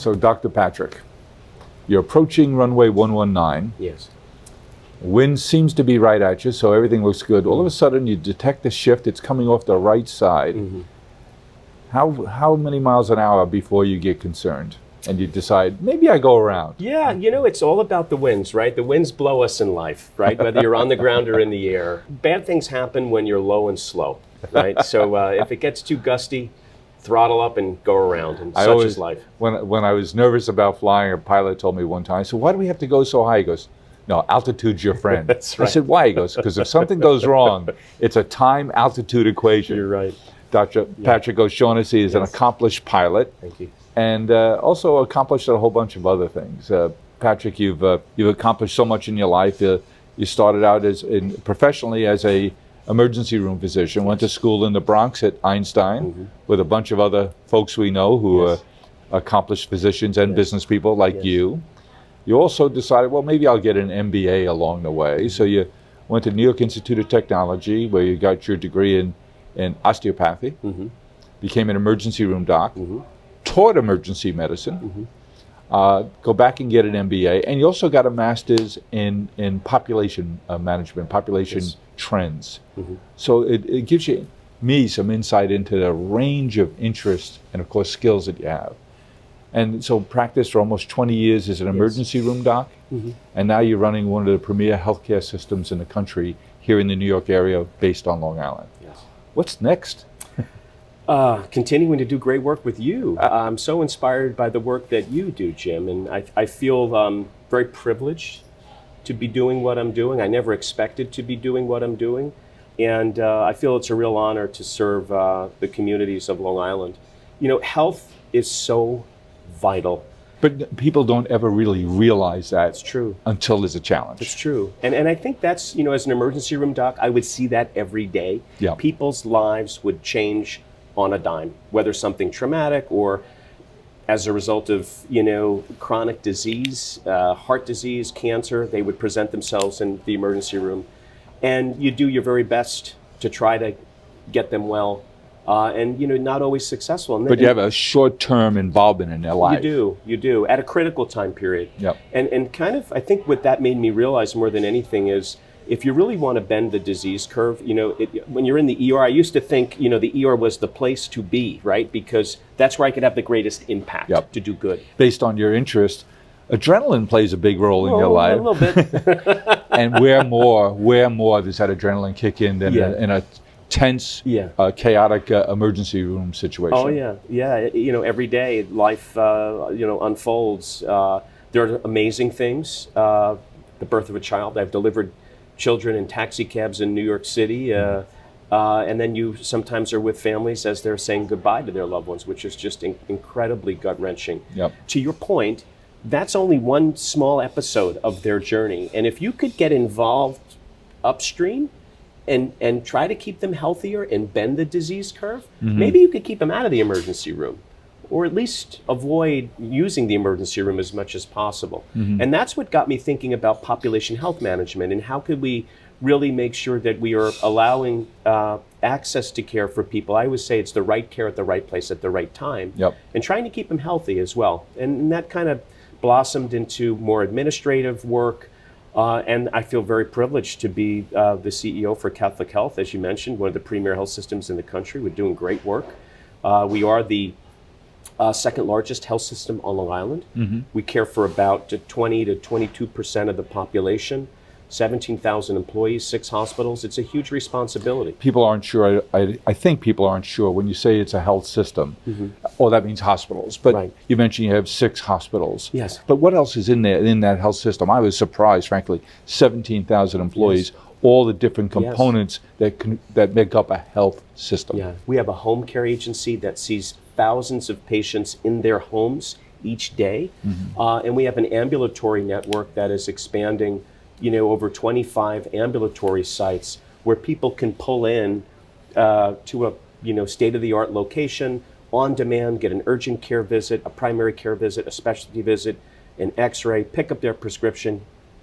So Dr. Patrick, you're approaching runway 119. Yes. Wind seems to be right at you, so everything looks good. All of a sudden, you detect the shift. It's coming off the right side. Mm-hmm. How many miles an hour before you get concerned and you decide, maybe I go around? Yeah, it's all about the winds, right? The winds blow us in life, right? Whether you're on the ground or in the air. Bad things happen when you're low and slow, right? So if it gets too gusty, throttle up and go around, and such is life. When I was nervous about flying, a pilot told me one time, I said, why do we have to go so high? He goes, no, altitude's your friend. That's right. I said, why? He goes, because if something goes wrong, it's a time-altitude equation. You're right. Dr. Patrick O'Shaughnessy is an accomplished pilot. Thank you. And also accomplished a whole bunch of other things. Patrick, you've accomplished so much in your life. You started out professionally as a emergency room physician, went to school in the Bronx at Einstein with a bunch of other folks we know who are accomplished physicians and business people like you. You also decided, well, maybe I'll get an MBA along the way. So you went to New York Institute of Technology, where you got your degree in osteopathy, became an emergency room doc, taught emergency medicine, go back and get an MBA, and you also got a master's in population management, population trends. So it gives me some insight into the range of interests and, of course, skills that you have. And so practiced for almost 20 years as an emergency room doc, and now you're running one of the premier healthcare systems in the country here in the New York area based on Long Island. Yes. What's next? Continuing to do great work with you. I'm so inspired by the work that you do, Jim, and I feel very privileged to be doing what I'm doing. I never expected to be doing what I'm doing, and I feel it's a real honor to serve the communities of Long Island. Health is so vital. But people don't ever really realize that. It's true. Until there's a challenge. It's true. And I think that's, as an emergency room doc, I would see that every day. Yeah. People's lives would change on a dime, whether something traumatic or as a result of, chronic disease, heart disease, cancer, they would present themselves in the emergency room. And you do your very best to try to get them well. And not always successful. But you have a short-term involvement in their life. You do, at a critical time period. Yep. And kind of, I think what that made me realize more than anything is, if you really want to bend the disease curve, when you're in the ER, I used to think, the ER was the place to be, right? Because that's where I could have the greatest impact to do good. Based on your interest, adrenaline plays a big role in your life. A little bit. And where more does that adrenaline kick in than in a tense, chaotic emergency room situation? Oh yeah. Every day life, unfolds. There are amazing things. The birth of a child. I've delivered children in taxi cabs in New York City, and then you sometimes are with families as they're saying goodbye to their loved ones, which is just incredibly gut-wrenching. Yep. To your point, that's only one small episode of their journey, and if you could get involved upstream and try to keep them healthier and bend the disease curve, maybe you could keep them out of the emergency room, or at least avoid using the emergency room as much as possible. And that's what got me thinking about population health management and how could we really make sure that we are allowing access to care for people. I always say it's the right care at the right place at the right time, and trying to keep them healthy as well. And that kind of blossomed into more administrative work. And I feel very privileged to be the CEO for Catholic Health, as you mentioned, one of the premier health systems in the country. We're doing great work. We are the second largest health system on Long Island. We care for about 20 to 22% of the population, 17,000 employees, 6 hospitals. It's a huge responsibility. People aren't sure. I think people aren't sure when you say it's a health system. Oh, that means hospitals. But you mentioned you have 6 hospitals. Yes. But what else is in there in that health system? I was surprised, frankly. 17,000 employees. All the different components that make up a health system. Yeah. We have a home care agency that sees thousands of patients in their homes each day, and we have an ambulatory network that is expanding. Over 25 ambulatory sites where people can pull in to a state-of-the-art location on demand, get an urgent care visit, a primary care visit, a specialty visit, an X-ray, pick up their prescription,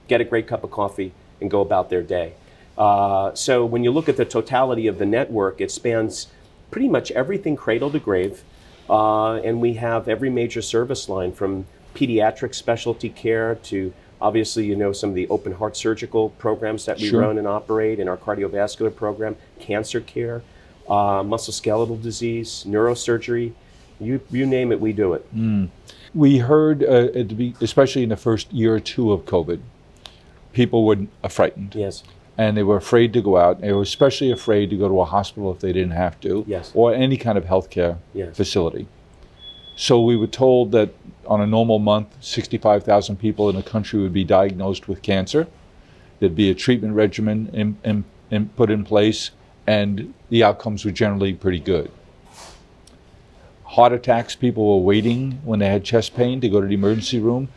get a great cup of coffee, and go about their day. So when you look at the totality of the network, it spans pretty much everything cradle to grave. And we have every major service line from pediatric specialty care to obviously, some of the open heart surgical programs that we Sure. run and operate in our cardiovascular program, cancer care, musculoskeletal disease, neurosurgery, you name it, we do it. We heard, especially in the first year or two of COVID, people were frightened. Yes. And they were afraid to go out. They were especially afraid to go to a hospital if they didn't have to, Yes. or any kind of healthcare Yes. facility. So we were told that on a normal month, 65,000 people in the country would be diagnosed with cancer. There'd be a treatment regimen put in place, and the outcomes were generally pretty good. Heart attacks, people were waiting when they had chest pain to go to the emergency room.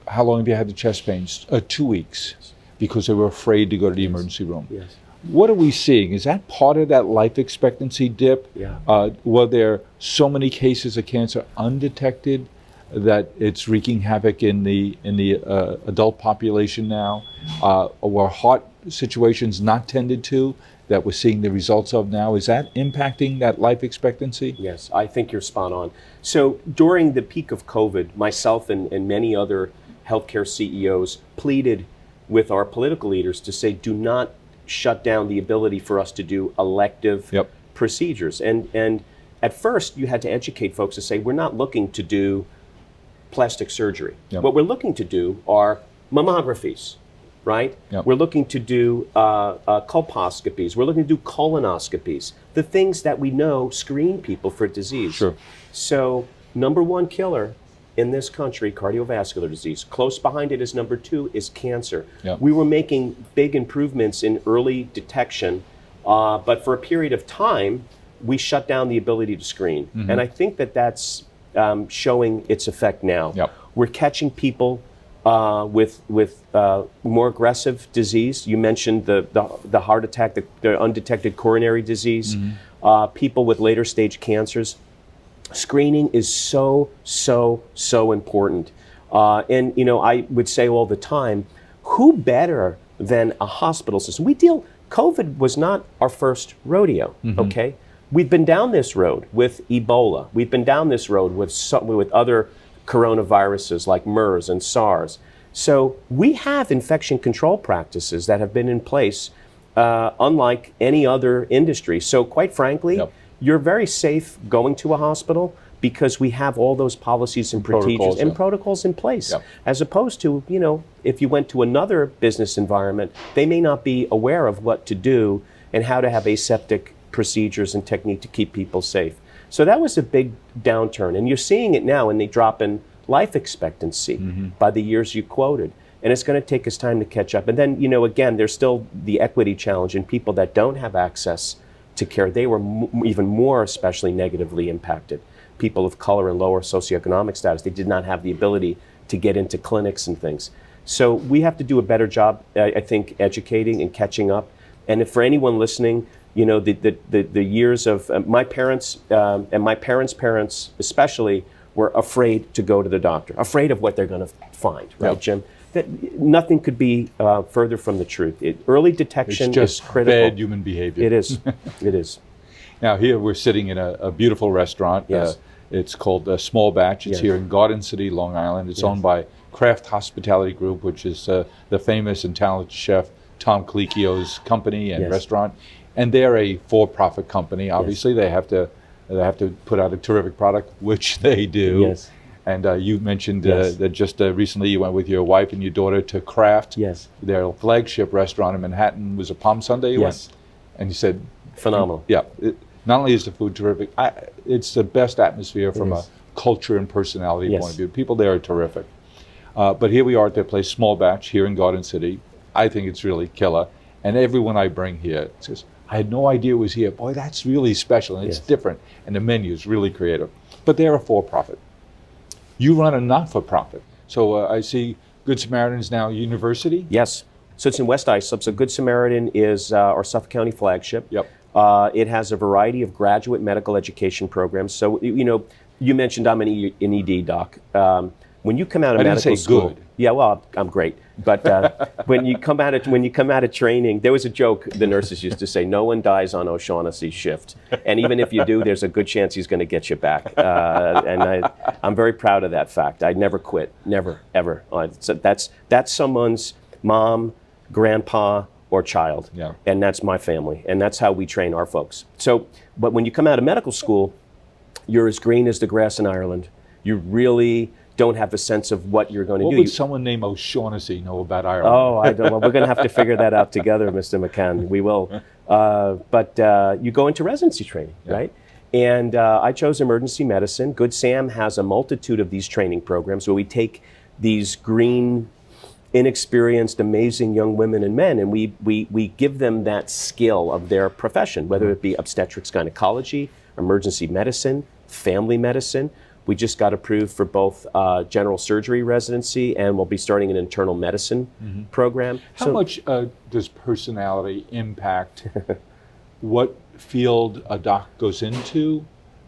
How long have you had the chest pains? 2 weeks, because they were afraid to go to the emergency room. Yes. What are we seeing? Is that part of that life expectancy dip? Yeah. Were there so many cases of cancer undetected that it's wreaking havoc in the adult population now? Were heart situations not tended to that we're seeing the results of now? Is that impacting that life expectancy? Yes, I think you're spot on. So during the peak of COVID, myself and many other healthcare CEOs pleaded with our political leaders to say, do not shut down the ability for us to do elective Yep. procedures. And at first, you had to educate folks to say, we're not looking to do plastic surgery. Yep. What we're looking to do are mammographies, right? Yep. We're looking to do colposcopies. We're looking to do colonoscopies, the things that we know screen people for disease. Sure. So number one killer in this country, cardiovascular disease. Close behind it is number two is cancer. Yep. We were making big improvements in early detection, but for a period of time, we shut down the ability to screen. Mm-hmm. And I think that that's showing its effect now. Yep. We're catching people with more aggressive disease. You mentioned the heart attack, the undetected coronary disease, people with later stage cancers. Screening is so important. And I would say all the time, who better than a hospital system? COVID was not our first rodeo, okay? We've been down this road with Ebola. We've been down this road with other coronaviruses like MERS and SARS. So we have infection control practices that have been in place unlike any other industry. So quite frankly, Yep. you're very safe going to a hospital because we have all those policies and procedures and protocols in place. Yep. As opposed to, if you went to another business environment, they may not be aware of what to do and how to have aseptic procedures and technique to keep people safe. So that was a big downturn. And you're seeing it now in the drop in life expectancy by the years you quoted. And it's going to take us time to catch up. And then, again, there's still the equity challenge in people that don't have access to care. They were even more especially negatively impacted. People of color and lower socioeconomic status, they did not have the ability to get into clinics and things. So we have to do a better job, I think, educating and catching up. And if for anyone listening, the years of my parents and my parents' parents especially were afraid to go to the doctor, afraid of what they're going to find, right, Yep. Jim? That nothing could be further from the truth. Early detection It's just is critical. bad human behavior. It is. It is. Now here we're sitting in a beautiful restaurant. Yes. It's called Small Batch. It's Yes. here in Garden City, Long Island. It's owned by Kraft Hospitality Group, which is the famous and talented chef Tom Colicchio's company and Yes. restaurant. And they're a for-profit company. Obviously, they have to put out a terrific product, which they do. Yes. And you mentioned Yes. that just recently you went with your wife and your daughter to Kraft. Yes. Their flagship restaurant in Manhattan was a Palm Sunday you Yes. went? And you said, Phenomenal. yeah, not only is the food terrific, it's the best atmosphere from a is. culture and personality Yes. point of view. People there are terrific. But here we are at their place, Small Batch, here in Garden City. I think it's really killer. And everyone I bring here says, I had no idea it was here. Boy, that's really special, and it's Yes. different. And the menu is really creative. But they're a for-profit. You run a not-for-profit. So I see Good Samaritans now university. Yes. So it's in West Islip. So Good Samaritan is our Suffolk County flagship. Yep. It has a variety of graduate medical education programs. So, you mentioned I'm an ED doc. when you come out of I didn't medical say school, good. yeah, well, I'm great. But when you come out of training, there was a joke the nurses used to say: no one dies on O'Shaughnessy's shift, and even if you do, there's a good chance he's going to get you back. And I'm very proud of that fact. I never quit, never, ever. So that's someone's mom, grandpa, or child, Yeah. and that's my family, and that's how we train our folks. So, but when you come out of medical school, you're as green as the grass in Ireland. You really don't have a sense of what you're going to What do. would someone named O'Shaughnessy know about Ireland? Oh, I don't know. We're going to have to figure that out together, Mr. McCann. We will. But you go into residency training, right? And I chose emergency medicine. Good Sam has a multitude of these training programs where we take these green, inexperienced, amazing young women and men, and we give them that skill of their profession, whether it be obstetrics, gynecology, emergency medicine, family medicine. We just got approved for both general surgery residency, and we'll be starting an internal medicine program. How much does personality impact what field a doc goes into,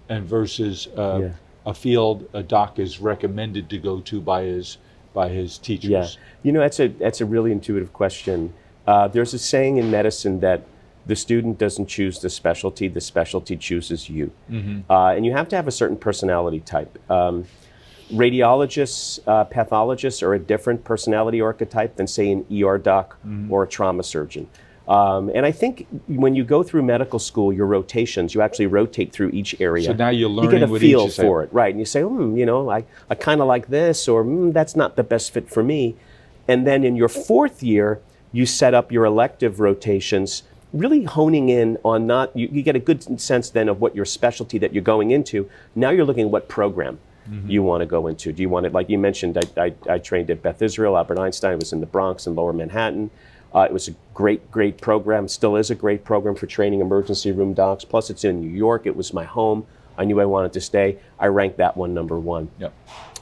and versus a field a doc is recommended to go to by his teachers? Yeah, you know, that's a really intuitive question. There's a saying in medicine that the student doesn't choose the specialty chooses you. And you have to have a certain personality type. Radiologists, pathologists are a different personality archetype than, say, an ER doc or a trauma surgeon. And I think when you go through medical school, your rotations, you actually rotate through each area. So now you're learning you get a with feel each for it, right? And you say, you know, I kind of like this, or that's not the best fit for me. And then in your fourth year, you set up your elective rotations, really honing in on you get a good sense then of what your specialty that you're going into. Now you're looking at what program you want to go into. Do you want it, like you mentioned, I trained at Beth Israel, Albert Einstein, I was in the Bronx and Lower Manhattan. It was a great program, still is a great program for training emergency room docs. Plus it's in New York, it was my home. I knew I wanted to stay. I ranked that one number one. Yep.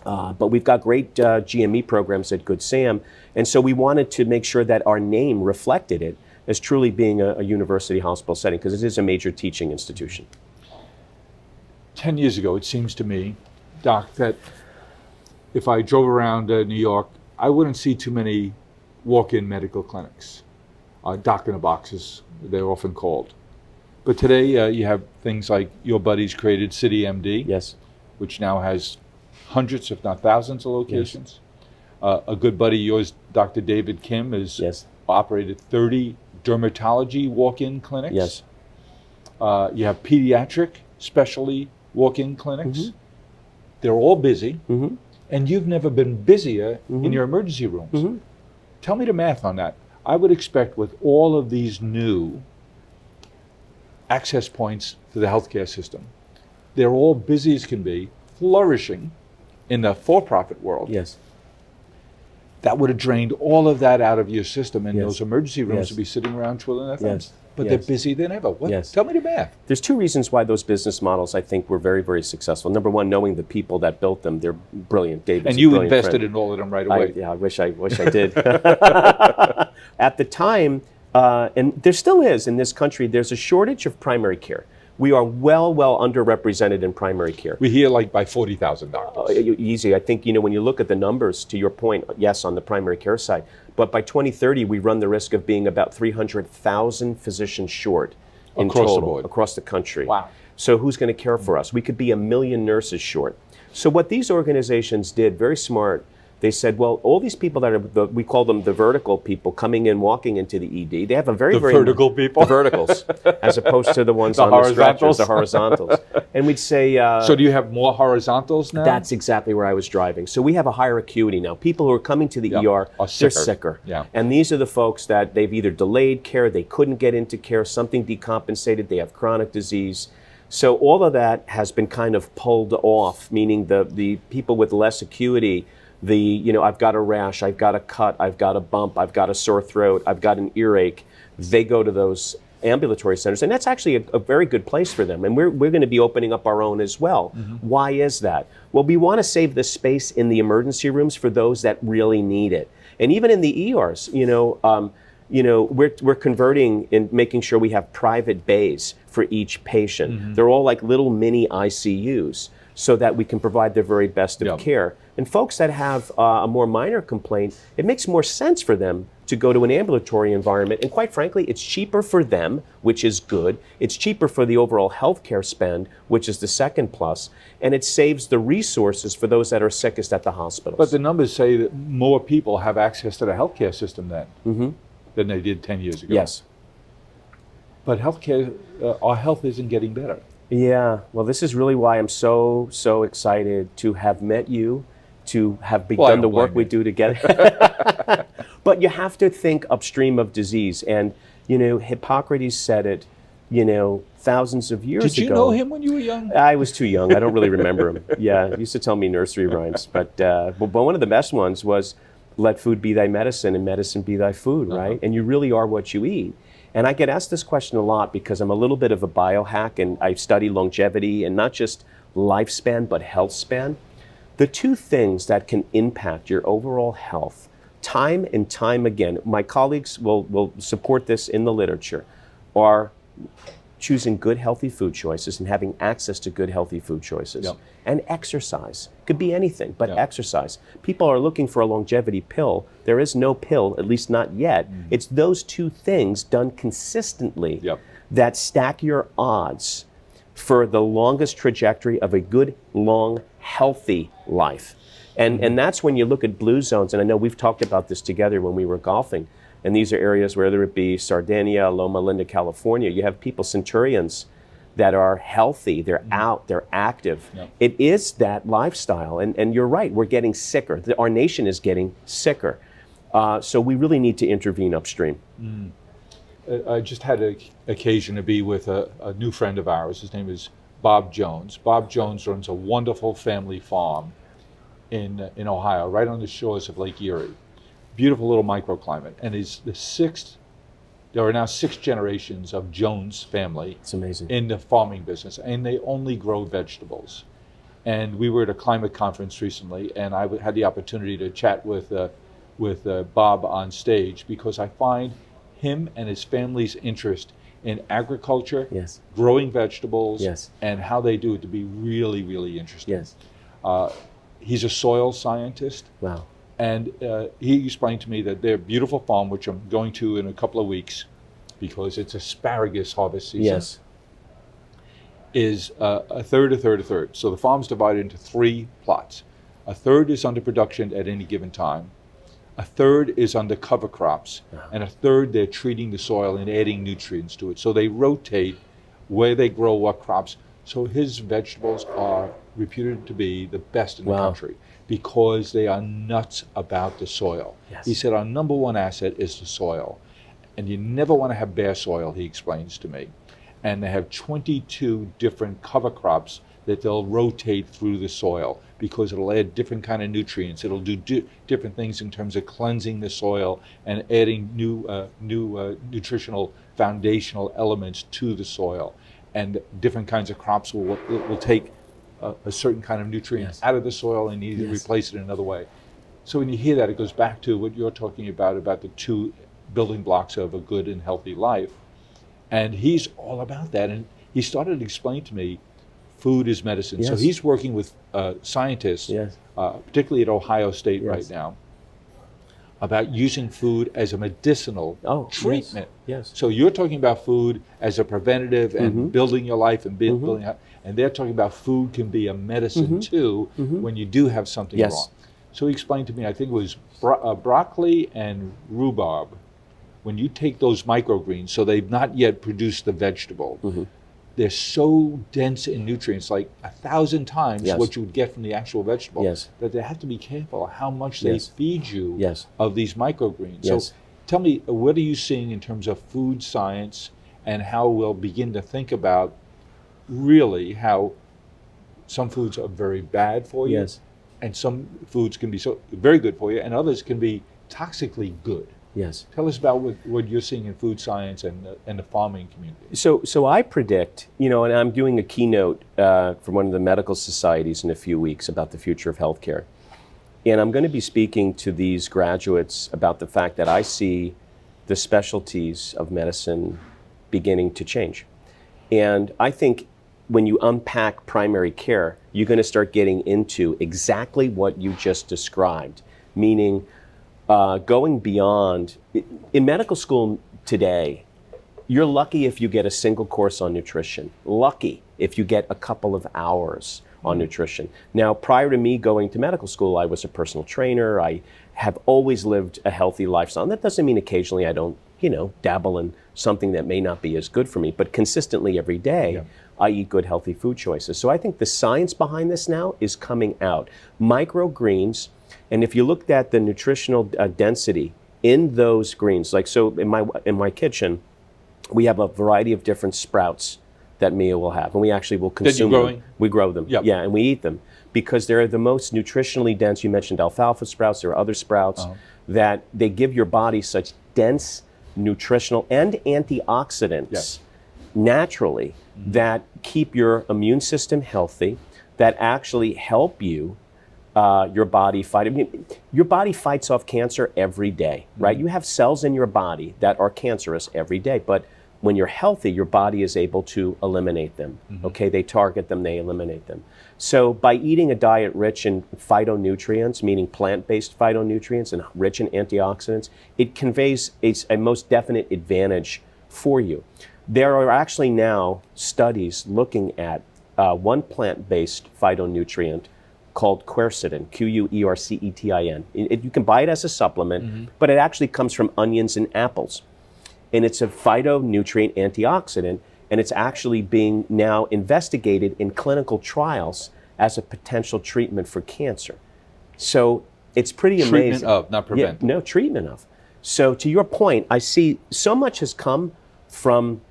But we've got great GME programs at Good Sam, and so we wanted to make sure that our name reflected it as truly being a university hospital setting, because it is a major teaching institution. 10 years ago, it seems to me, Doc, that if I drove around New York, I wouldn't see too many walk-in medical clinics, doc-in-a-boxes, they're often called. But today you have things like your buddies created City MD, Yes. which now has hundreds, if not thousands, of locations. A good buddy of yours, Dr. David Kim, has operated 30 dermatology walk-in clinics. Yes. You have pediatric specialty walk-in clinics. They're all busy, and you've never been busier in your emergency rooms. Tell me the math on that. I would expect with all of these new access points to the healthcare system, they're all busy as can be, flourishing in the for-profit world. Yes. That would have drained all of that out of your system, and Yes. those emergency rooms Yes. would be sitting around twiddling their thumbs. Yes. But Yes. they're busy than ever. What? Yes. Tell me the math. There's two reasons why those business models, I think, were very, very successful. Number one, knowing the people that built them, they're brilliant. David's And a you brilliant invested friend. in all of them right away. I wish I did. At the time, and there still is in this country, there's a shortage of primary care. We are well underrepresented in primary care. We hear like by 40,000 doctors. Easy. I think, when you look at the numbers, to your point, yes, on the primary care side, but by 2030, we run the risk of being about 300,000 physicians short in Across the total, board. across the country. Wow. So who's going to care for us? We could be 1 million nurses short. So what these organizations did, very smart, they said, well, all these people that are, we call them the vertical people, coming in, walking into the ED, they have a very vertical people? The verticals, as opposed to the ones The on the stretchers, horizontals? the horizontals. And we'd say... So do you have more horizontals now? That's exactly where I was driving. So we have a higher acuity now. People who are coming to the ER, Are they're sicker. sicker. Yeah. And these are the folks that they've either delayed care, they couldn't get into care, something decompensated, they have chronic disease. So all of that has been kind of pulled off, meaning the people with less acuity, I've got a rash, I've got a cut, I've got a bump, I've got a sore throat, I've got an earache, they go to those ambulatory centers, and that's actually a very good place for them. And we're going to be opening up our own as well. Why is that? Well, we want to save the space in the emergency rooms for those that really need it. And even in the ERs, we're converting and making sure we have private bays for each patient. They're all like little mini ICUs. so that we can provide the very best of Yeah. care. And folks that have a more minor complaint, it makes more sense for them to go to an ambulatory environment. And quite frankly, it's cheaper for them, which is good. It's cheaper for the overall healthcare spend, which is the second plus. And it saves the resources for those that are sickest at the hospitals. But the numbers say that more people have access to the healthcare system then than they did 10 years ago. Yes. But healthcare, our health isn't getting better. Yeah, well, this is really why I'm so excited to have met you, to have begun the work we do together. But you have to think upstream of disease. And, you know, Hippocrates said it, you know, thousands of years ago. Did you know him when you were young? I was too young. I don't really remember him. Yeah, he used to tell me nursery rhymes. But one of the best ones was, let food be thy medicine and medicine be thy food, right? And you really are what you eat. And I get asked this question a lot because I'm a little bit of a biohack and I study longevity and not just lifespan, but health span. The two things that can impact your overall health, time and time again, my colleagues will support this in the literature, are choosing good healthy food choices and having access to good healthy food choices. Yep. And exercise. Could be anything, but Yep. exercise. People are looking for a longevity pill. There is no pill, at least not yet. It's those two things done consistently Yep. that stack your odds for the longest trajectory of a good, long, healthy life. And that's when you look at blue zones, and I know we've talked about this together when we were golfing, and these are areas, whether it be Sardinia, Loma Linda, California, you have people, centurions, that are healthy, they're out, they're active. Yep. It is that lifestyle, and you're right, we're getting sicker. Our nation is getting sicker. So we really need to intervene upstream. I just had an occasion to be with a new friend of ours. His name is Bob Jones. Bob Jones runs a wonderful family farm in Ohio, right on the shores of Lake Erie. Beautiful little microclimate. And there are now 6 generations of Jones family It's amazing. in the farming business, and they only grow vegetables. And we were at a climate conference recently, and I had the opportunity to chat with Bob on stage because I find him and his family's interest in agriculture, Yes. growing vegetables, Yes. and how they do it to be really, really interesting. Yes. He's a soil scientist, Wow. and he explained to me that their beautiful farm, which I'm going to in a couple of weeks because it's asparagus harvest season, Yes. is a third. So the farm's divided into 3 plots. A third is under production at any given time. A third is under cover crops, and a third they're treating the soil and adding nutrients to it. So they rotate where they grow what crops. So his vegetables are reputed to be the best in the Wow. country because they are nuts about the soil. Yes. He said our number one asset is the soil. And you never want to have bare soil, he explains to me. And they have 22 different cover crops that they'll rotate through the soil because it'll add different kind of nutrients. It'll do different things in terms of cleansing the soil and adding new nutritional foundational elements to the soil. And different kinds of crops will take a certain kind of nutrient Yes. out of the soil and need to Yes. replace it in another way. So when you hear that, it goes back to what you're talking about the 2 building blocks of a good and healthy life. And he's all about that. And he started to explain to me food is medicine. So Yes. he's working with scientists, Yes. particularly at Ohio State Yes. right now, about using food as a medicinal Oh, treatment. Yes. So you're talking about food as a preventative and building your life and building up, and they're talking about food can be a medicine too when you do have something Yes. wrong. So he explained to me, I think it was broccoli and rhubarb. When you take those microgreens, so they've not yet produced the vegetable, they're so dense in nutrients, like 1,000 times Yes. what you would get from the actual vegetable, Yes. that they have to be careful how much they Yes. feed you Yes. of these microgreens. Yes. So tell me, what are you seeing in terms of food science and how we'll begin to think about really how some foods are very bad for you Yes. and some foods can be so very good for you and others can be toxically good. Yes. Tell us about what you're seeing in food science and the farming community. So I predict, and I'm doing a keynote for one of the medical societies in a few weeks about the future of healthcare. And I'm going to be speaking to these graduates about the fact that I see the specialties of medicine beginning to change. And I think when you unpack primary care, you're going to start getting into exactly what you just described, meaning going beyond. In medical school today, you're lucky if you get a single course on nutrition, lucky if you get a couple of hours on nutrition. Now, prior to me going to medical school, I was a personal trainer. I have always lived a healthy lifestyle. And that doesn't mean occasionally I don't, dabble in something that may not be as good for me, but consistently every day, I eat good, healthy food choices. So I think the science behind this now is coming out. Microgreens, and if you looked at the nutritional density in those greens, like so in my kitchen, we have a variety of different sprouts that Mia will have, and we actually will consume them. We grow them, yeah, and we eat them because they're the most nutritionally dense. You mentioned alfalfa sprouts. There are other sprouts that they give your body such dense nutritional and antioxidants naturally that keep your immune system healthy, that actually help you your body fight. I mean, your body fights off cancer every day, right? You have cells in your body that are cancerous every day, but when you're healthy, your body is able to eliminate them. Okay, they target them, they eliminate them. So by eating a diet rich in phytonutrients, meaning plant-based phytonutrients and rich in antioxidants, it conveys a most definite advantage for you. There are actually now studies looking at one plant-based phytonutrient called quercetin, Quercetin. You can buy it as a supplement, but it actually comes from onions and apples. And it's a phytonutrient antioxidant, and it's actually being now investigated in clinical trials as a potential treatment for cancer. So it's pretty amazing. Treatment of, not prevent. No, treatment of. So to your point, I see so much has come from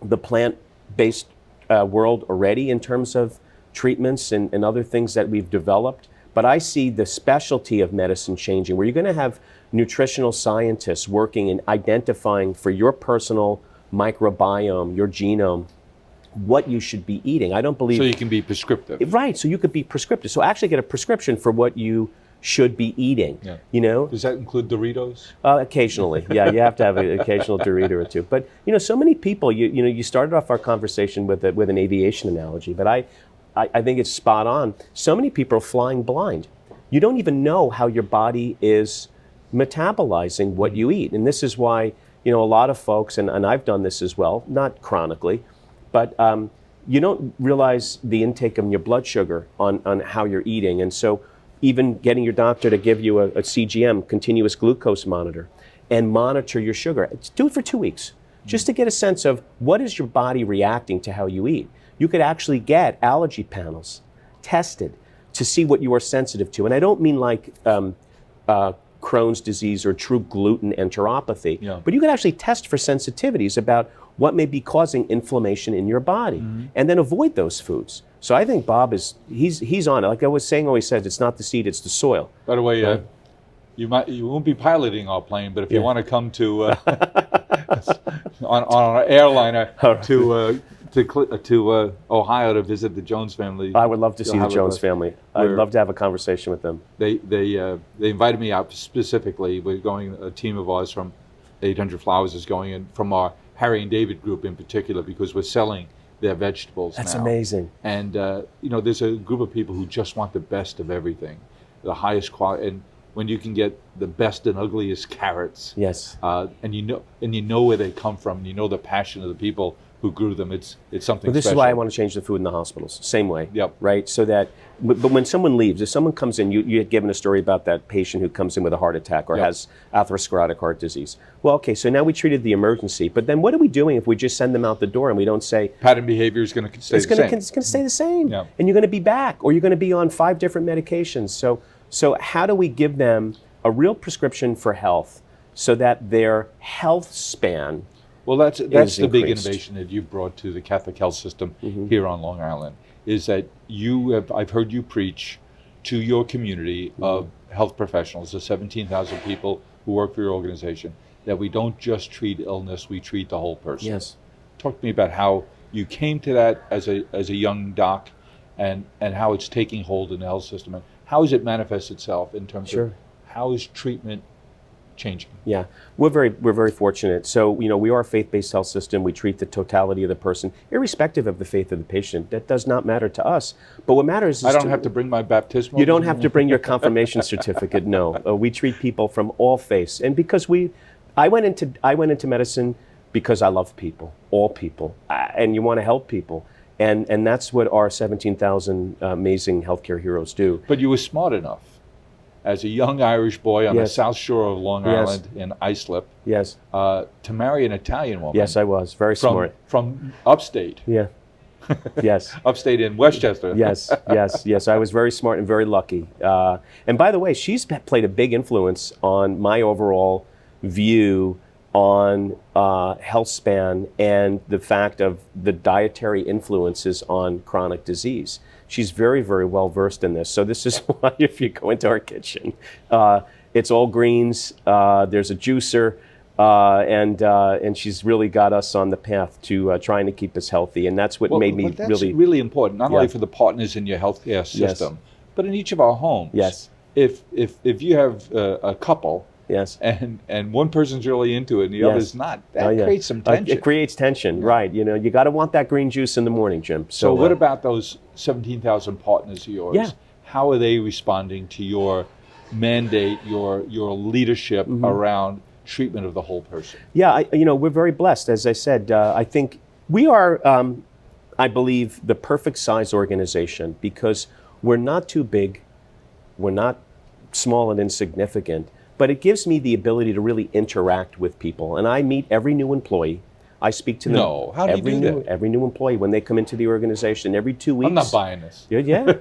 the plant-based world already in terms of treatments and other things that we've developed. But I see the specialty of medicine changing, where you're going to have nutritional scientists working and identifying for your personal microbiome, your genome, what you should be eating. I don't believe... So you can be prescriptive. Right, so you could be prescriptive. So actually get a prescription for what you should be eating, Does that include Doritos? Occasionally, yeah, you have to have an occasional Dorito or two. But, so many people, you started off our conversation with an aviation analogy, but I think it's spot on. So many people are flying blind. You don't even know how your body is metabolizing what you eat. And this is why, a lot of folks, and I've done this as well, not chronically, but you don't realize the intake of your blood sugar on how you're eating. And so even getting your doctor to give you a CGM, continuous glucose monitor, and monitor your sugar. Do it for 2 weeks, just to get a sense of what is your body reacting to how you eat. You could actually get allergy panels tested to see what you are sensitive to. And I don't mean like Crohn's disease or true gluten enteropathy, but you can actually test for sensitivities about what may be causing inflammation in your body and then avoid those foods. So I think Bob he's on it. Like I was saying, always says, it's not the seed, it's the soil. By the way, you won't be piloting our plane, but if you want to come to on an airliner to Ohio to visit the Jones family. I would love to see the Jones family. I'd love to have a conversation with them. They invited me out specifically. We're going, a team of ours from 800 Flowers is going in, from our Harry and David group in particular, because we're selling their vegetables That's now. amazing. And there's a group of people who just want the best of everything, the highest quality. And when you can get the best and ugliest carrots, yes, and you know where they come from, and you know the passion of the people who grew them, it's something. But this special. is why I want to change the food in the hospitals. Same way. Yep. Right. So that, but when someone leaves, if someone comes in, you had given a story about that patient who comes in with a heart attack or has atherosclerotic heart disease. Well, okay, so now we treated the emergency, but then what are we doing if we just send them out the door and we don't say pattern behavior is going to stay the same? It's going to stay the same, Yeah. and you're going to be back, or you're going to be on 5 different medications. So how do we give them a real prescription for health so that their health span? Well, that's the big increased. innovation that you brought to the Catholic health system here on Long Island, is that I've heard you preach to your community of health professionals, the 17,000 people who work for your organization, that we don't just treat illness, we treat the whole person. Yes. Talk to me about how you came to that as a young doc, and how it's taking hold in the health system, and how does it manifest itself in terms of how is treatment changing. Yeah, we're very fortunate. So, you know, we are a faith-based health system. We treat the totality of the person, irrespective of the faith of the patient. That does not matter to us. But what matters is I don't have to bring my baptismal. you don't have to bring your confirmation certificate. No, we treat people from all faiths, and because I went into medicine because I love people, all people, and you want to help people, and that's what our 17,000 amazing healthcare heroes do. But you were smart enough, as a young Irish boy on the Yes. south shore of Long Yes. Island in Islip, Yes, to marry an Italian woman. yes, I was very smart. From upstate, Yeah, yes. upstate in Westchester. Yes. I was very smart and very lucky. And by the way, she's played a big influence on my overall view on health span and the fact of the dietary influences on chronic disease. She's very, very well versed in this. So this is why if you go into our kitchen, it's all greens. There's a juicer. And she's really got us on the path to trying to keep us healthy, and that's what made me but that's really important, not Yeah. only for the partners in your healthcare system, but in each of our homes. Yes. If you have a couple, yes. and one person's really into it and the Yes. other's not, that Oh, yeah. creates some tension. It creates tension, right? You know, you got to want that green juice in the morning, Jim. So what about those 17,000 partners of yours? Yeah. How are they responding to your mandate, your leadership Mm-hmm. around treatment of the whole person? Yeah, we're very blessed. As I said, I think we are, I believe, the perfect size organization because we're not too big, we're not small and insignificant, but it gives me the ability to really interact with people. And I meet every new employee. I speak to them. No, how do you do that? Every new employee when they come into the organization every 2 weeks. I'm not buying this. Yeah.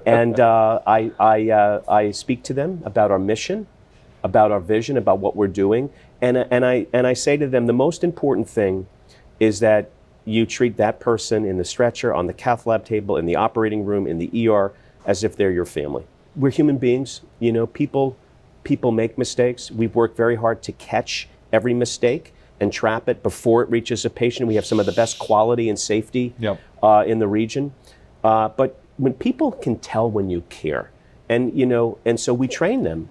And I speak to them about our mission, about our vision, about what we're doing, and I say to them the most important thing is that you treat that person in the stretcher, on the cath lab table, in the operating room, in the ER, as if they're your family. We're human beings, you know. People make mistakes. We've worked very hard to catch every mistake and trap it before it reaches a patient. We have some of the best quality and safety Yep. in the region. But when people can tell when you care, and so we train them,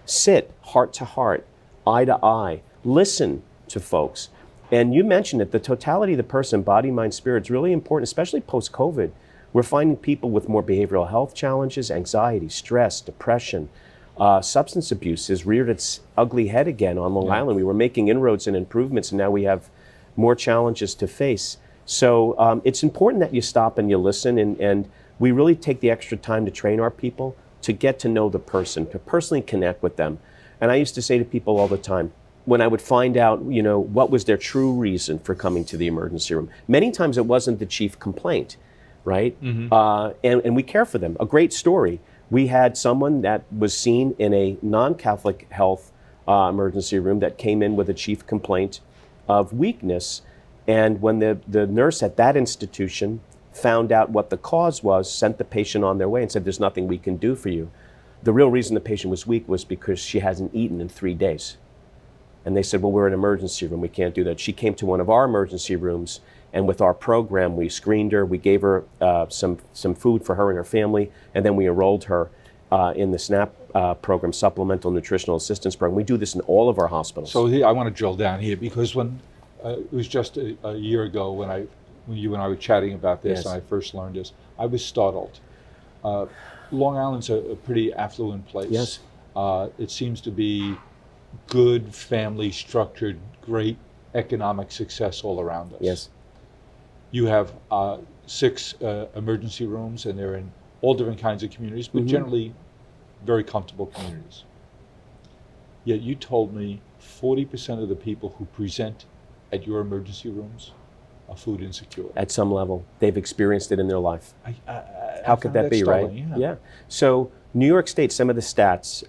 sit heart to heart, eye to eye, listen to folks. And you mentioned it, the totality of the person, body, mind, spirit, is really important, especially post-COVID. We're finding people with more behavioral health challenges, anxiety, stress, depression. Substance abuse has reared its ugly head again on Long Island. We were making inroads and improvements, and now we have more challenges to face. So it's important that you stop and you listen, and we really take the extra time to train our people to get to know the person, to personally connect with them. And I used to say to people all the time, when I would find out, what was their true reason for coming to the emergency room, many times it wasn't the chief complaint, right? Mm-hmm. And we care for them. A great story. We had someone that was seen in a non-Catholic health emergency room that came in with a chief complaint of weakness. And when the nurse at that institution found out what the cause was, sent the patient on their way and said, there's nothing we can do for you. The real reason the patient was weak was because she hasn't eaten in 3 days. And they said, well, we're an emergency room, we can't do that. She came to one of our emergency rooms, and with our program, we screened her, we gave her some food for her and her family, and then we enrolled her in the SNAP program, Supplemental Nutritional Assistance Program. We do this in all of our hospitals. So I want to drill down here because when it was just a year ago when you and I were chatting about this, Yes. and I first learned this, I was startled. Long Island's a pretty affluent place. Yes. It seems to be good, family structured, great economic success all around us. Yes. You have 6 emergency rooms, and they're in all different kinds of communities, but Mm-hmm. generally very comfortable communities. Yet you told me 40% of the people who present at your emergency rooms are food insecure. At some level, they've experienced it in their life. I How could found that be, right? startling, Yeah. So New York State, some of the stats,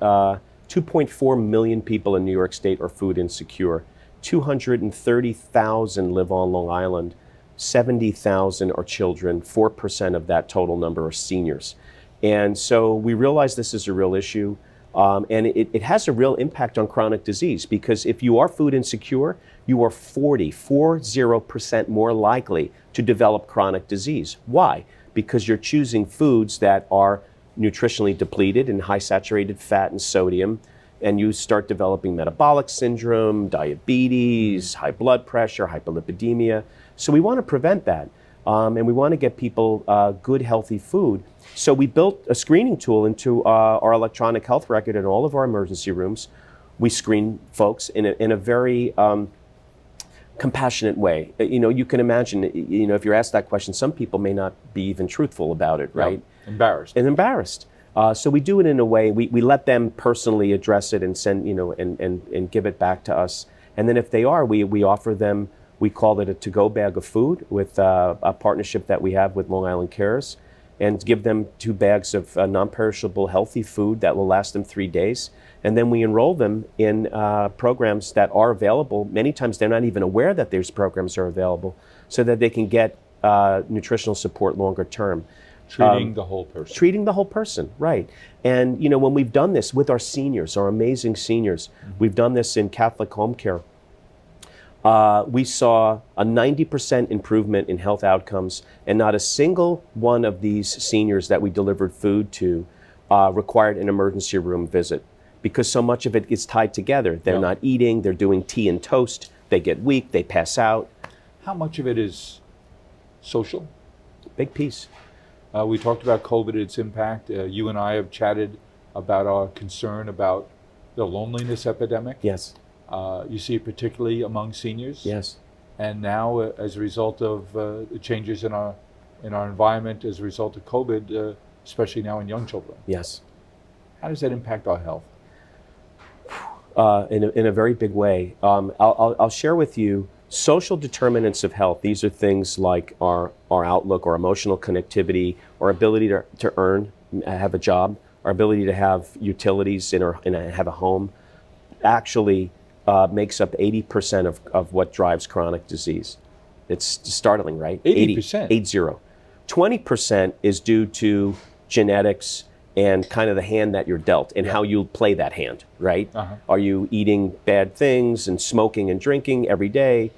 2.4 million people in New York State are food insecure. 230,000 live on Long Island. 70,000 are children. 4% of that total number are seniors. And so we realize this is a real issue. And it has a real impact on chronic disease, because if you are food insecure, you are 40% more likely to develop chronic disease. Why? Because you're choosing foods that are nutritionally depleted in high saturated fat and sodium, and you start developing metabolic syndrome, diabetes, high blood pressure, hyperlipidemia. So we want to prevent that. And we want to get people good, healthy food. So we built a screening tool into our electronic health record in all of our emergency rooms. We screen folks in a very compassionate way. You can imagine, if you're asked that question, some people may not be even truthful about it, right? Yeah, embarrassed. And embarrassed. So we do it in a way, we let them personally address it and send, and give it back to us. And then if they are, we offer them, we call it a to-go bag of food with a partnership that we have with Long Island Cares, and give them 2 bags of non-perishable healthy food that will last them 3 days. And then we enroll them in programs that are available. Many times they're not even aware that these programs are available, so that they can get nutritional support longer term. Treating the whole person. Treating the whole person, right. And when we've done this with our seniors, our amazing seniors, we've done this in Catholic home care. We saw a 90% improvement in health outcomes, and not a single one of these seniors that we delivered food to required an emergency room visit, because so much of it is tied together. They're not eating, they're doing tea and toast, they get weak, they pass out. How much of it is social? Big piece. We talked about COVID, its impact. You and I have chatted about our concern about the loneliness epidemic. Yes. You see it particularly among seniors. Yes. And now, as a result of the changes in our environment, as a result of COVID, especially now in young children. Yes. How does that impact our health? In a very big way. I'll share with you social determinants of health. These are things like our outlook, our emotional connectivity, our ability to earn, have a job, our ability to have utilities and have a home. Actually makes up 80% of what drives chronic disease. It's startling, right? 80%? 80. 20% is due to genetics and kind of the hand that you're dealt and how you play that hand, right? Are you eating bad things and smoking and drinking every day?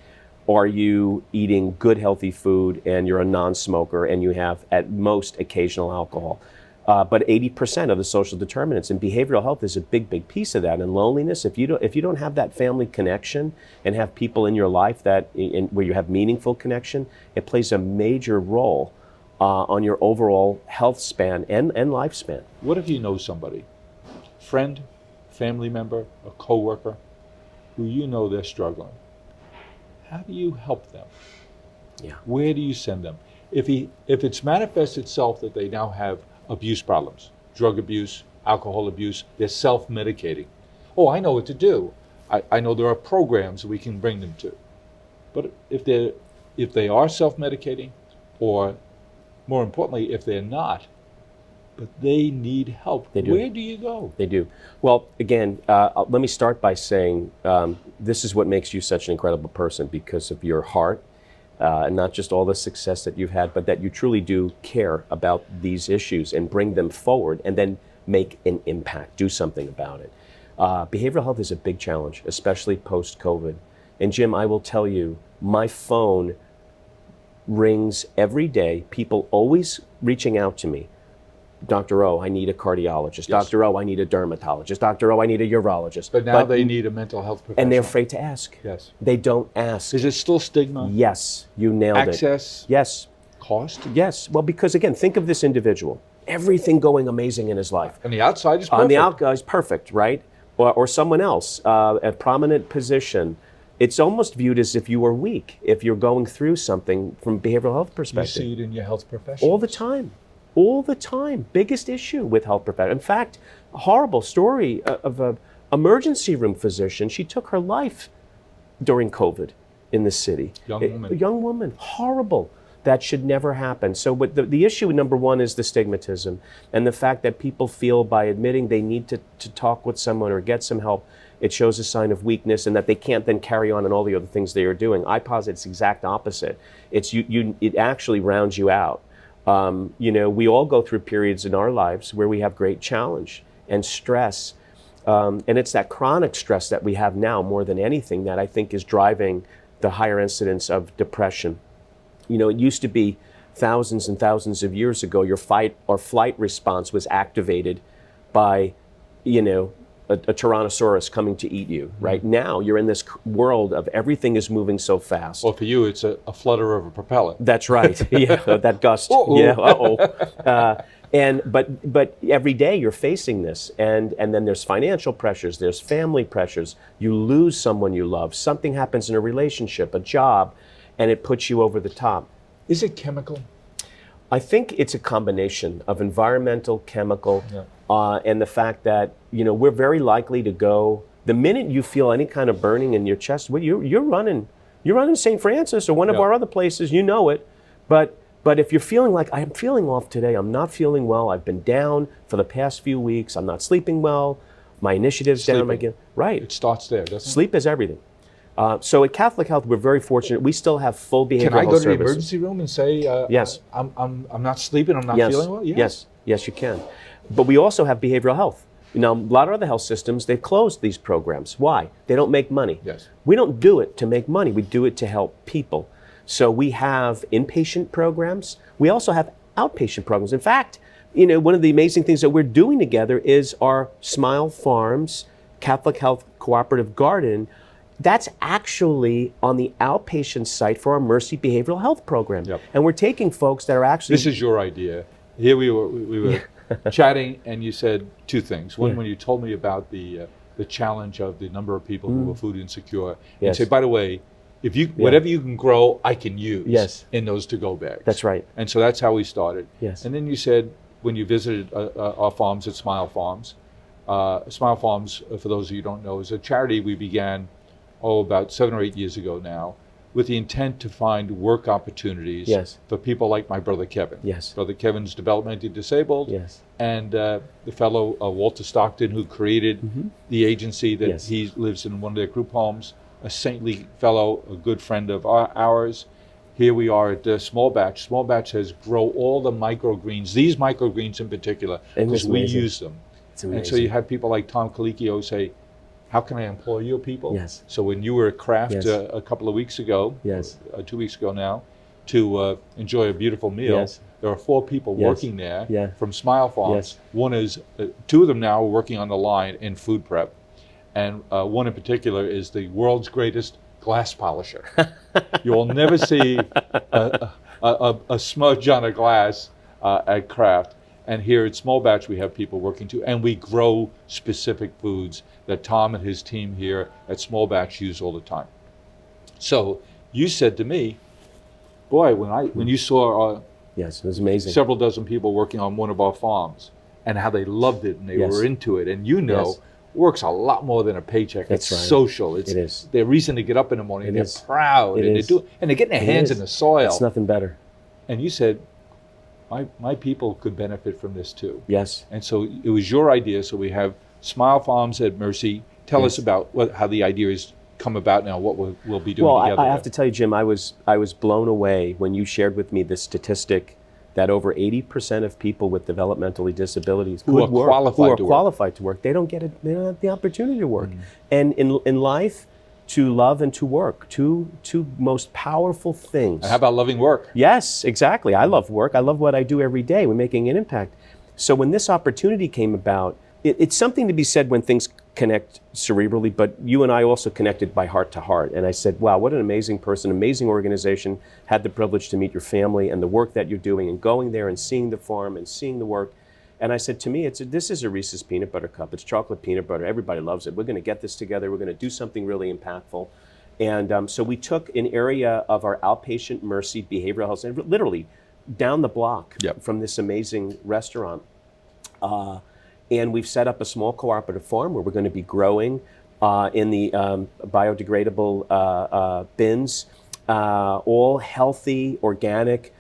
Or are you eating good, healthy food and you're a non-smoker and you have at most occasional alcohol? But 80% of the social determinants, and behavioral health is a big, big piece of that. And loneliness, if you don't have that family connection and have people in your life where you have meaningful connection, it plays a major role on your overall health span and lifespan. What if you know somebody, friend, family member, a coworker, who they're struggling? How do you help them? Yeah. Where do you send them? If it's manifests itself that they now have abuse problems, drug abuse, alcohol abuse, they're self-medicating. Oh, I know what to do. I know there are programs we can bring them to. But if they are self-medicating, or more importantly, if they're not, but they need help, where do you go? They do. Well, again, let me start by saying this is what makes you such an incredible person, because of your heart, and not just all the success that you've had, but that you truly do care about these issues and bring them forward and then make an impact, do something about it. Behavioral health is a big challenge, especially post-COVID. And Jim, I will tell you, my phone rings every day, people always reaching out to me. Dr. O, I need a cardiologist. Yes. Dr. O, I need a dermatologist. Dr. O, I need a urologist. But now they need a mental health professional. And they're afraid to ask. Yes. They don't ask. Is it still stigma? Yes, you nailed it. Access? Yes. Cost? Yes. Well, because again, think of this individual. Everything going amazing in his life. On the outside is perfect. On the outside is perfect, right? Or someone else, a prominent position. It's almost viewed as if you are weak, if you're going through something from a behavioral health perspective. You see it in your health professionals. All the time. All the time. Biggest issue with health professionals. In fact, a horrible story of an emergency room physician. She took her life during COVID in the city. A young woman. Horrible. That should never happen. So the issue number one is the stigmatism, and the fact that people feel by admitting they need to talk with someone or get some help, it shows a sign of weakness, and that they can't then carry on in all the other things they are doing. I posit it's the exact opposite. It actually rounds you out. We all go through periods in our lives where we have great challenge and stress. And it's that chronic stress that we have now more than anything that I think is driving the higher incidence of depression. It used to be thousands and thousands of years ago, your fight or flight response was activated by, a Tyrannosaurus coming to eat you. Right now, you're in this world of everything is moving so fast. Well, for you, it's a flutter of a propeller. That's right. Yeah, that gust. Uh-oh. Yeah. But every day you're facing this, and then there's financial pressures, there's family pressures. You lose someone you love. Something happens in a relationship, a job, and it puts you over the top. Is it chemical? I think it's a combination of environmental, chemical, and the fact that we're very likely to go. The minute you feel any kind of burning in your chest, well, you're running St. Francis or one of our other places. You know it, but if you're feeling like I'm feeling off today, I'm not feeling well. I've been down for the past few weeks. I'm not sleeping well. My initiative's down. Right. It starts there, doesn't it? Sleep is everything. So at Catholic Health, we're very fortunate. We still have full behavioral health services. Can I go to the services. emergency room and say, yes, I'm not sleeping, I'm not feeling well? Yes, you can. But we also have behavioral health. Now, a lot of other health systems, they've closed these programs. Why? They don't make money. Yes. We don't do it to make money. We do it to help people. So we have inpatient programs. We also have outpatient programs. In fact, one of the amazing things that we're doing together is our Smile Farms Catholic Health Cooperative Garden. That's actually on the outpatient site for our Mercy Behavioral Health Program. Yep. And we're taking folks that are actually... This is your idea. Here we were chatting, and you said two things. One, when you told me about the challenge of the number of people who were food insecure, and say, by the way, if you whatever you can grow, I can use in those to-go bags. That's right. And so that's how we started. Yes. And then you said, when you visited our farms at Smile Farms, Smile Farms, for those of you who don't know, is a charity we began about 7 or 8 years ago now, with the intent to find work opportunities for people like my brother Kevin. Yes. Brother Kevin's developmentally disabled. Yes. And the fellow Walter Stockton, who created the agency that he lives in one of their group homes, a saintly fellow, a good friend of ours. Here we are at Small Batch. Small Batch has grown all the microgreens, these microgreens in particular, because we use them. It's amazing. And so you have people like Tom Colicchio say, how can I employ your people? Yes. So when you were at Kraft a couple of weeks ago, 2 weeks ago now, to enjoy a beautiful meal, there are 4 people working there from Smile Farms. One is, 2 of them now are working on the line in food prep. And one in particular is the world's greatest glass polisher. You will never see a smudge on a glass at Kraft. And here at Small Batch, we have people working too, and we grow specific foods that Tom and his team here at Small Batch use all the time. So you said to me, boy, when you saw yes, it was amazing. Several dozen people working on one of our farms and how they loved it and they were into it, and work's a lot more than a paycheck. That's it's right. social. It's it is. their reason to get up in the morning. They're is. proud, and they're getting their hands in the soil. It's nothing better. And you said, my people could benefit from this too. Yes. And so it was your idea. So we have Smile Farms at Mercy. Tell us about how the idea has come about now, what we'll be doing together. Well, I have to tell you, Jim, I was blown away when you shared with me this statistic that over 80% of people with developmental disabilities who are qualified to work, they don't have the opportunity to work. And in life, to love and to work, two most powerful things. And how about loving work? Yes, exactly. I love work. I love what I do every day. We're making an impact. So when this opportunity came about, it's something to be said when things connect cerebrally, but you and I also connected by heart to heart. And I said, wow, what an amazing person, amazing organization. Had the privilege to meet your family and the work that you're doing and going there and seeing the farm and seeing the work. And I said, to me, this is a Reese's peanut butter cup. It's chocolate peanut butter. Everybody loves it. We're going to get this together. We're going to do something really impactful. And so we took an area of our outpatient Mercy behavioral health center, literally down the block from this amazing restaurant. And we've set up a small cooperative farm where we're going to be growing in the biodegradable bins, all healthy, organic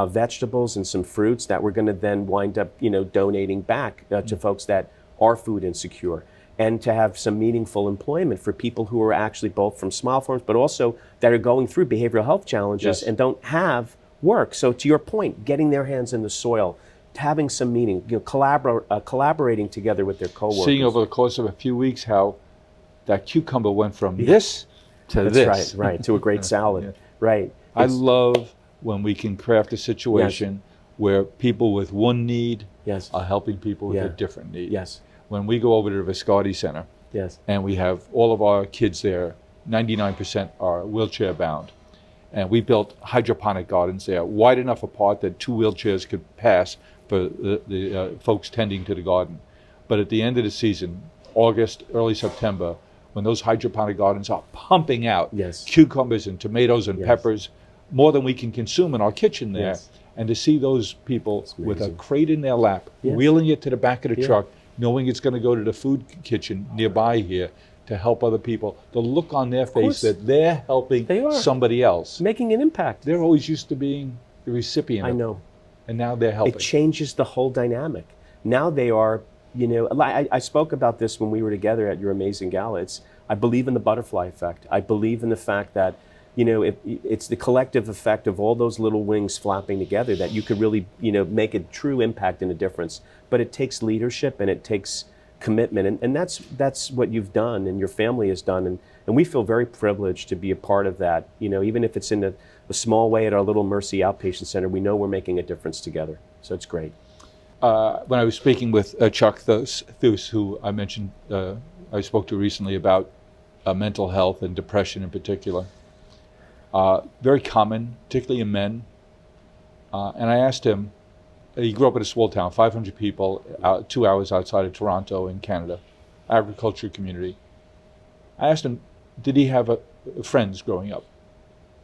vegetables and some fruits that we're going to then wind up, donating back to folks that are food insecure, and to have some meaningful employment for people who are actually both from Smile Farms, but also that are going through behavioral health challenges and don't have work. So to your point, getting their hands in the soil, having some meaning, collaborating together with their coworkers. Seeing over the course of a few weeks how that cucumber went from this to this. That's right, to a great salad. Right. I love when we can craft a situation where people with one need are helping people with a different need. Yes. when we go over to the Viscardi Center Yes. and we have all of our kids there, 99% are wheelchair bound. And we built hydroponic gardens there, wide enough apart that 2 wheelchairs could pass for the folks tending to the garden. But at the end of the season, August, early September, when those hydroponic gardens are pumping out Yes. cucumbers and tomatoes and Yes. peppers, more than we can consume in our kitchen there, Yes. and to see those people with a crate in their lap, Yes. wheeling it to the back of the Yeah. truck, knowing it's going to go to the food kitchen nearby here to help other people, the look on their face course. that they're helping They are. somebody else. Making an impact. They're always used to being the recipient I of it, know. and now they're helping. It changes the whole dynamic. Now they are, I spoke about this when we were together at your amazing gala. I believe in the butterfly effect. I believe in the fact that, it's the collective effect of all those little wings flapping together that you could really, make a true impact and a difference. But it takes leadership and it takes commitment. And that's what you've done and your family has done. And we feel very privileged to be a part of that. Even if it's in a small way at our little Mercy Outpatient Center, we know we're making a difference together. So it's great. When I was speaking with Chuck Thus, who I mentioned, I spoke to recently about mental health and depression in particular, very common, particularly in men. And I asked him, he grew up in a small town, 500 people, 2 hours outside of Toronto in Canada, agriculture community. I asked him, did he have friends growing up?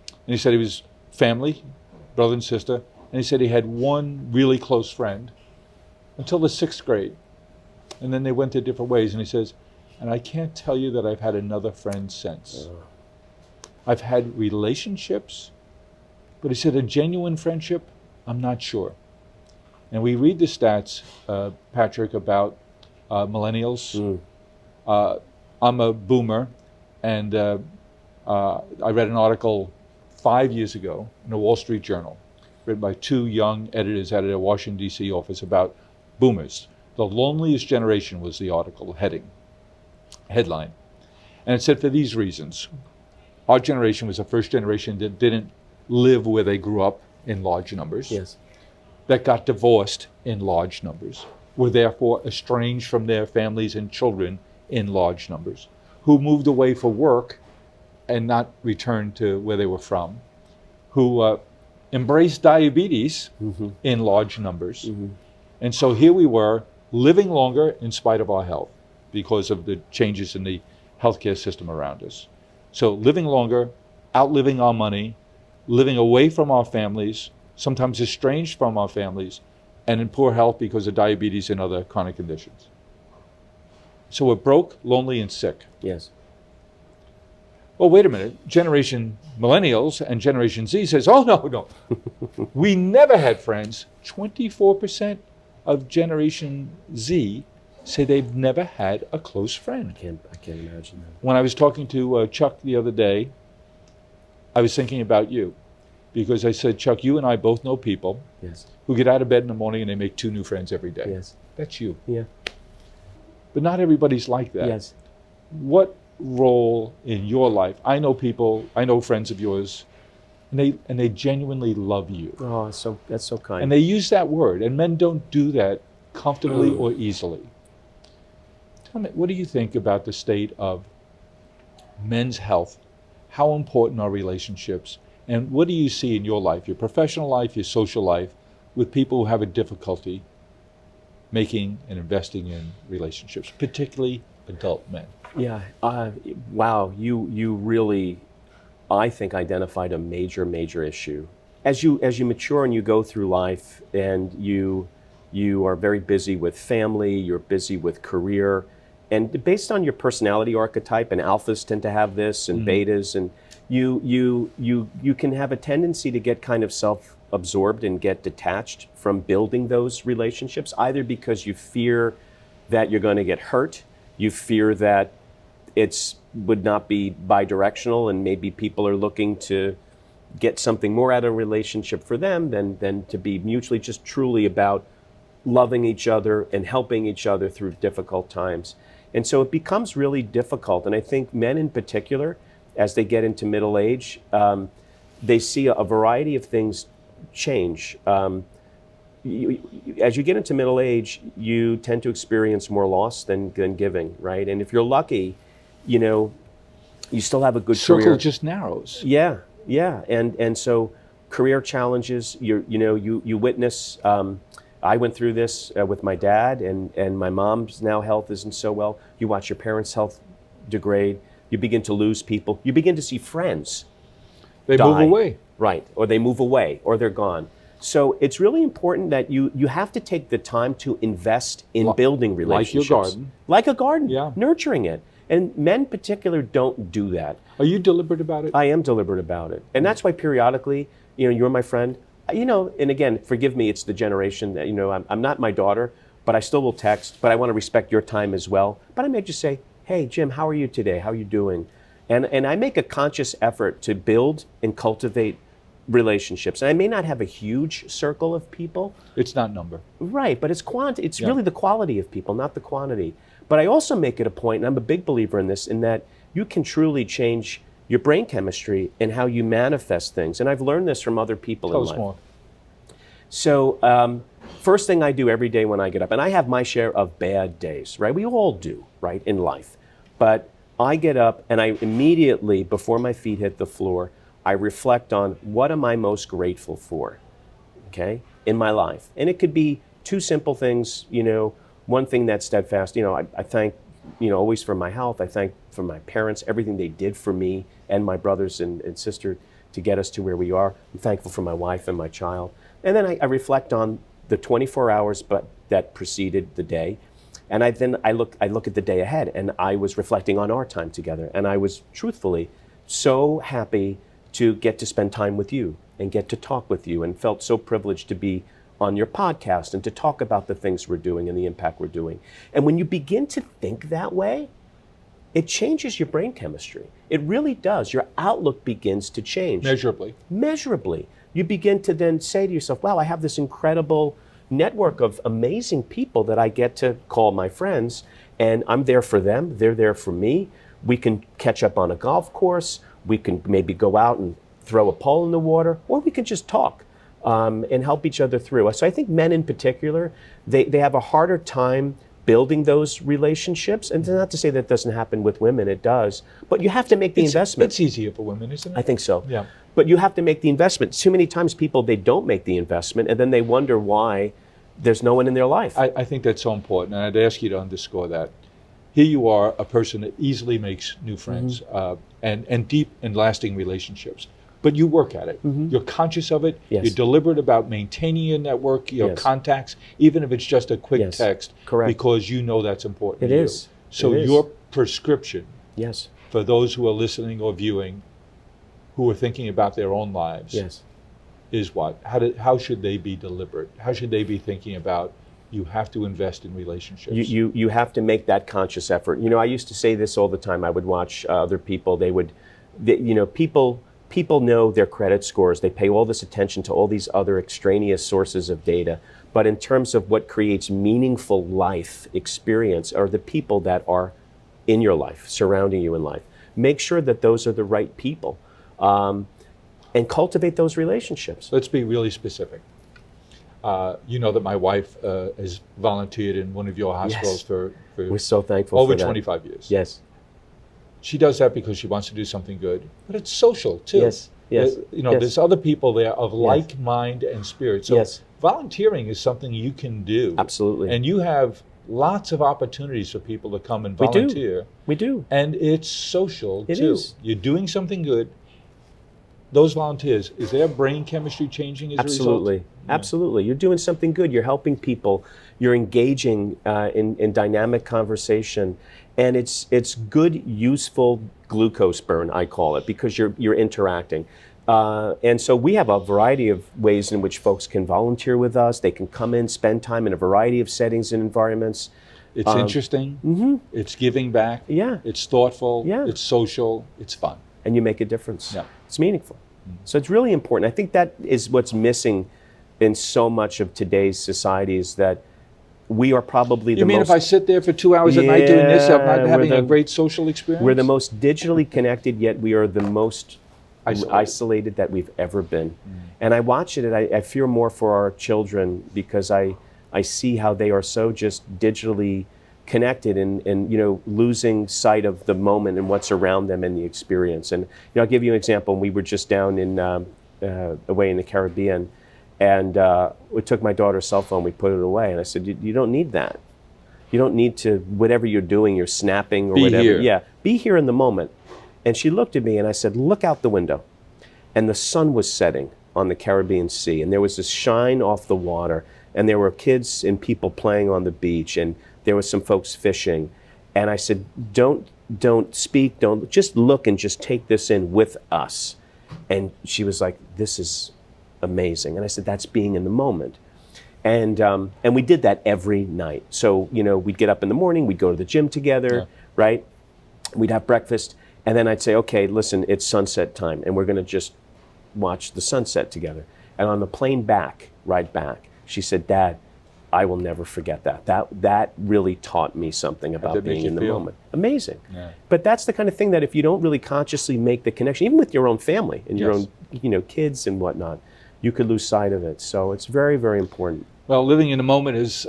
And he said he was family, brother and sister, and he said he had one really close friend until the 6th grade. And then they went their different ways. And he says, and I can't tell you that I've had another friend since. I've had relationships, but he said a genuine friendship, I'm not sure. And we read the stats, Patrick, about millennials. I'm a boomer, and I read an article 5 years ago in the Wall Street Journal, written by 2 young editors out of their Washington, D.C. office about boomers. The loneliest generation was the article headline. And it said for these reasons. Our generation was the first generation that didn't live where they grew up in large numbers. Yes. That got divorced in large numbers, were therefore estranged from their families and children in large numbers, who moved away for work and not returned to where they were from, who embraced diabetes in large numbers. And so here we were, living longer in spite of our health because of the changes in the healthcare system around us. So living longer, outliving our money, living away from our families, sometimes estranged from our families, and in poor health because of diabetes and other chronic conditions. So we're broke, lonely, and sick. Yes. Well, wait a minute. Generation Millennials and Generation Z says, oh, no. We never had friends. 24% of Generation Z say they've never had a close friend. I can't imagine that. When I was talking to Chuck the other day, I was thinking about you. Because I said, Chuck, you and I both know people Yes. who get out of bed in the morning and they make 2 new friends every day. Yes. That's you. Yeah. But not everybody's like that. Yes. What role in your life? I know friends of yours, and they genuinely love you. Oh, that's so kind. And they use that word, and men don't do that comfortably or easily. Tell me, what do you think about the state of men's health? How important are relationships? And what do you see in your life, your professional life, your social life, with people who have a difficulty making and investing in relationships, particularly adult men? Yeah. Wow. You really, I think, identified a major issue. As you mature and you go through life, and you are very busy with family, you're busy with career, and based on your personality archetype, and alphas tend to have this, and betas, and you can have a tendency to get kind of self-absorbed and get detached from building those relationships, either because you fear that you're going to get hurt, you fear that would not be bi-directional, and maybe people are looking to get something more out of a relationship for them than to be mutually just truly about loving each other and helping each other through difficult times. And so it becomes really difficult. And I think men in particular, as they get into middle age, they see a variety of things change. as you get into middle age, you tend to experience more loss than giving, right? And if you're lucky, you know, you still have a good Circle career. just narrows. Yeah, yeah, and so career challenges. You witness. I went through this with my dad, and my mom's now health isn't so well. You watch your parents' health degrade. You begin to lose people. You begin to see friends. They die. move away. Right, or they move away, or they're gone. So it's really important that you have to take the time to invest in building relationships. Like your garden. Like a garden, Yeah. nurturing it. And men in particular don't do that. Are you deliberate about it? I am deliberate about it. And that's why periodically, you're my friend, and again, forgive me, it's the generation that, I'm not my daughter, but I still will text, but I want to respect your time as well. But I may just say, hey, Jim, how are you today? How are you doing? And I make a conscious effort to build and cultivate relationships. And I may not have a huge circle of people. It's not number. Right, but it's really the quality of people, not the quantity. But I also make it a point, and I'm a big believer in this, in that you can truly change your brain chemistry and how you manifest things. And I've learned this from other people in life. Tell us more. So first thing I do every day when I get up, and I have my share of bad days, right? We all do, right, in life. But I get up and I immediately, before my feet hit the floor, I reflect on what am I most grateful for, okay, in my life. And it could be two simple things, one thing that's steadfast, I thank, always for my health. I thank for my parents, everything they did for me and my brothers and sister to get us to where we are. I'm thankful for my wife and my child. And then I reflect on the 24 hours that preceded the day. And I look at the day ahead, and I was reflecting on our time together. And I was truthfully so happy to get to spend time with you and get to talk with you, and felt so privileged to be on your podcast and to talk about the things we're doing and the impact we're doing. And when you begin to think that way, it changes your brain chemistry. It really does. Your outlook begins to change. Measurably. Measurably. You begin to then say to yourself, wow, I have this incredible network of amazing people that I get to call my friends, and I'm there for them. They're there for me. We can catch up on a golf course. We can maybe go out and throw a pole in the water, or we can just talk. And help each other through. So I think men in particular, they have a harder time building those relationships. And not to say that doesn't happen with women, it does. But you have to make the investment. It's easier for women, isn't it? I think so. Yeah. But you have to make the investment. Too many times people, they don't make the investment, and then they wonder why there's no one in their life. I think that's so important, and I'd ask you to underscore that. Here you are, a person that easily makes new friends and deep and lasting relationships. But you work at it. You're conscious of it. Yes. You're deliberate about maintaining your network, your contacts, even if it's just a quick text, because you know that's important It to you. is. So It is. your prescription Yes. for those who are listening or viewing, who are thinking about their own lives, Yes. is what? How should they be deliberate? How should they be thinking about, you have to invest in relationships? You have to make that conscious effort. I used to say this all the time. I would watch other people. People know their credit scores. They pay all this attention to all these other extraneous sources of data. But in terms of what creates meaningful life experience are the people that are in your life, surrounding you in life. Make sure that those are the right people, and cultivate those relationships. Let's be really specific. You know that my wife has volunteered in one of your hospitals for We're so thankful over for that. 25 years. Yes. She does that because she wants to do something good, but it's social too. Yes. Yes. There's other people there of like mind and spirit. So volunteering is something you can do. Absolutely. And you have lots of opportunities for people to come and volunteer. We do. And it's social It too. is. You're doing something good. Those volunteers, is their brain chemistry changing as a result? Absolutely. Absolutely. You're doing something good. You're helping people. You're engaging in dynamic conversation. And it's good, useful glucose burn, I call it, because you're interacting. And so we have a variety of ways in which folks can volunteer with us. They can come in, spend time in a variety of settings and environments. It's interesting. It's giving back. Yeah. It's thoughtful. Yeah. It's social. It's fun. And you make a difference. Yeah. It's meaningful. So it's really important. I think that is what's missing in so much of today's society, is that we are probably the most... You mean if I sit there for 2 hours a night doing this, I'm not having we're a great social experience? We're the most digitally connected, yet we are the most isolated that we've ever been. And I watch it, and I fear more for our children because I see how they are so just digitally connected and losing sight of the moment and what's around them and the experience. And I'll give you an example. We were just down in away in the Caribbean, and we took my daughter's cell phone, we put it away, and I said, you don't need that. You don't need to, whatever you're doing, you're snapping or Be whatever. here. Yeah, be here in the moment. And she looked at me and I said, look out the window. And the sun was setting on the Caribbean Sea, and there was this shine off the water, and there were kids and people playing on the beach, and there was some folks fishing. And I said, don't speak, don't, just look and just take this in with us. And she was like, this is amazing. And I said, that's being in the moment. And we did that every night. So, we'd get up in the morning, we'd go to the gym together, right? We'd have breakfast, and then I'd say, okay, listen, it's sunset time, and we're gonna just watch the sunset together. And on the plane ride back, she said, Dad, I will never forget that. That really taught me something about being in the moment. Amazing. Yeah. But that's the kind of thing that if you don't really consciously make the connection, even with your own family and your own, kids and whatnot, you could lose sight of it. So it's very, very important. Well, living in the moment is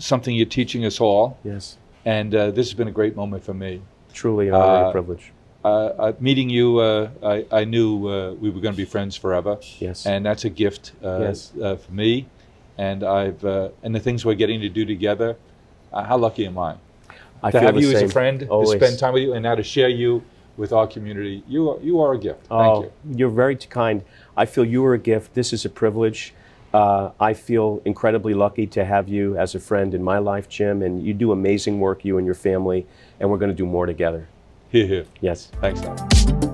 something you're teaching us all. Yes. And this has been a great moment for me. Truly an honor and a privilege. Meeting you, I knew we were going to be friends forever. Yes. And that's a gift for me. And and the things we're getting to do together, how lucky am I? I to feel have the you as same. a friend, Always. to spend time with you, and now to share you with our community. You are a gift. Thank you. You're very kind. I feel you are a gift. This is a privilege. I feel incredibly lucky to have you as a friend in my life, Jim, and you do amazing work, you and your family, and we're going to do more together. Here. Yes. Thanks, Tom.